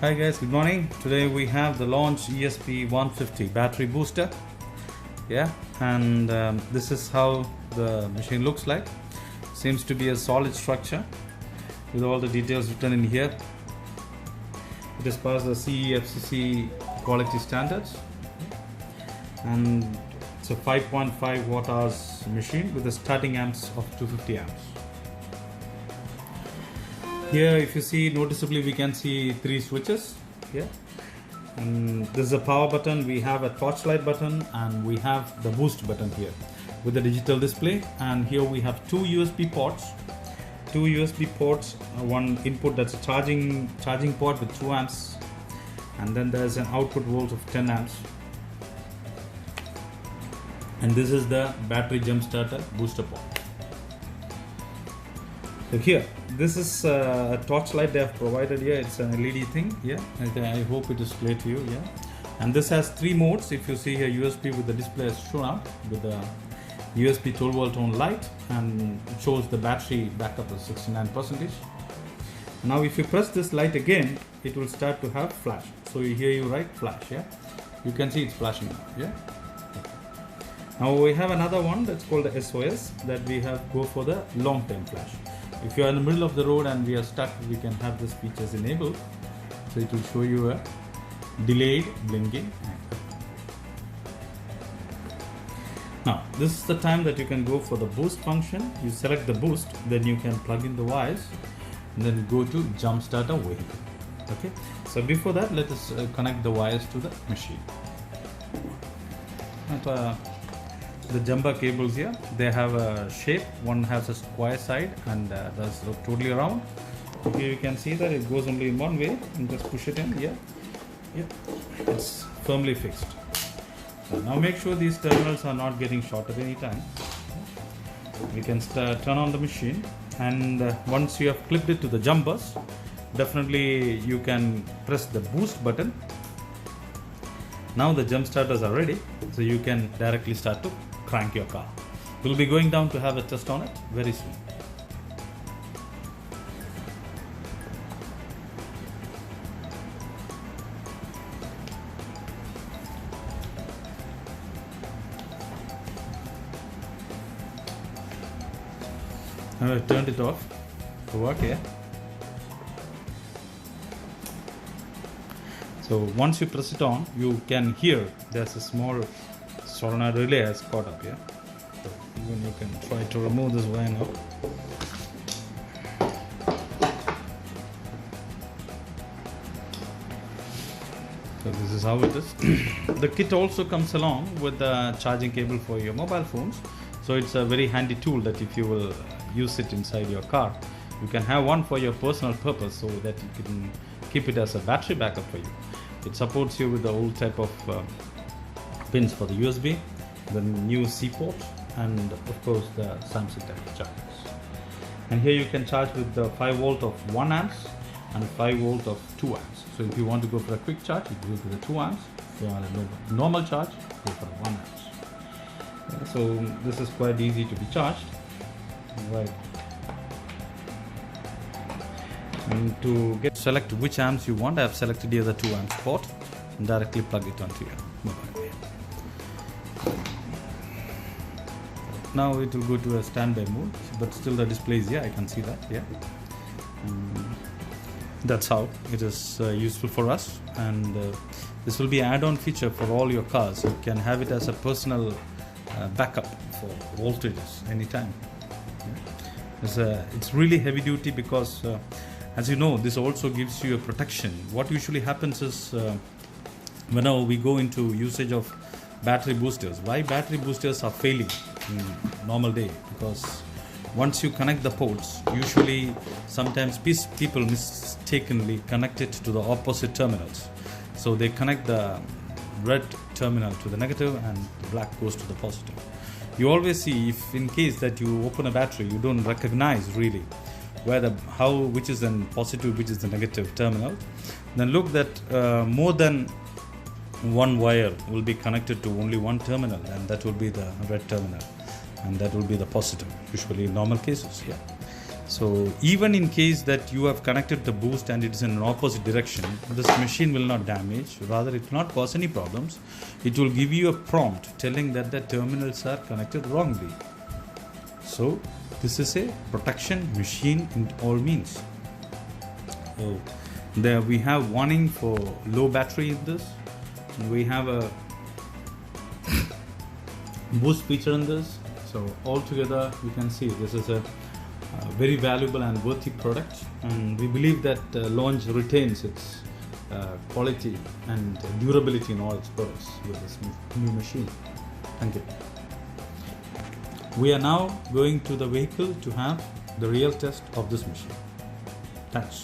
Hi guys, good morning. Today we have the launch ESP 150 battery booster. Yeah, and this is how the machine looks like. Seems to be a solid structure with all the details written in here. It has passed the CE quality standards, and it's a 5.5 watt hours machine with a starting amps of 250 amps. Here, if you see, noticeably we can see 3 switches here, and this is a power button. We have a torchlight button, and we have the boost button here with the digital display. And here we have two USB ports, one input that's a charging port with 2 amps, and then there's an output volt of 10 amps. And this is the battery jump starter booster port. So here, this is a torchlight they have provided here. It's an LED thing. Yeah, I hope it is clear to you. Yeah, and this has 3 modes. If you see here, USB with the display is shown up with the USB 12 volt on light, and it shows the battery backup is 69%. Now if you press this light again, it will start to have flash. So here you write flash. Yeah, you can see it's flashing now. Yeah. Now we have another one that's called the SOS, that we have go for the long term flash. If you are in the middle of the road and we are stuck, we can have this features enabled. So it will show you a delayed blinking. Now this is the time that you can go for the boost function. You select the boost, then you can plug in the wires, and then go to jump starter vehicle. Okay. So before that, let us connect the wires to the machine. The jumper cables here, they have a shape. One has a square side, and that's totally round. Here you can see that it goes only in one way, and just push it in. Yeah, it's firmly fixed. So now make sure these terminals are not getting short at any time. You can turn on the machine, and once you have clipped it to the jumpers, definitely you can press the boost button. Now the jump starters are ready, so you can directly start to crank your car. We'll be going down to have a test on it very soon. Now I've turned it off to work here. So once you press it on, you can hear there's a small solenoid relay has caught up here. So even you can try to remove this wire now. So this is how it is. The kit also comes along with the charging cable for your mobile phones. So it's a very handy tool that if you will use it inside your car, you can have one for your personal purpose, so that you can keep it as a battery backup for you. It supports you with the old type of pins for the USB, the new C port, and of course the Samsung type of chargers. And here you can charge with the 5 volt of 1 amps and 5 volt of 2 amps. So if you want to go for a quick charge, you go to the 2 amps. If you want a normal charge, go for 1 amps. So this is quite easy to be charged. Right. And to select which amps you want, I have selected here the 2 amps port and directly plug it onto your mobile. Now it will go to a standby mode, but still the display is here. I can see that. Yeah, that's how it is useful for us, and this will be an add-on feature for all your cars. You can have it as a personal backup for voltages anytime. It's really heavy duty because as you know, this also gives you a protection. What usually happens is whenever we go into usage of battery boosters, why battery boosters are failing in normal day, because once you connect the ports, usually sometimes people mistakenly connect it to the opposite terminals. So they connect the red terminal to the negative and the black goes to the positive. You always see, if in case that you open a battery, you don't recognize really which is the positive, which is the negative terminal, then look that more than one wire will be connected to only one terminal, and that will be the red terminal, and that will be the positive, usually in normal cases. Yeah. So even in case that you have connected the boost and it is in an opposite direction, this machine will not damage, rather it will not cause any problems. It will give you a prompt telling that the terminals are connected wrongly. So this is a protection machine in all means. So there we have warning for low battery in this. We have a boost feature in this. So altogether you can see this is a very valuable and worthy product, and we believe that Launch retains its quality and durability in all its products with this new machine. Thank you. We are now going to the vehicle to have the real test of this machine. Thanks.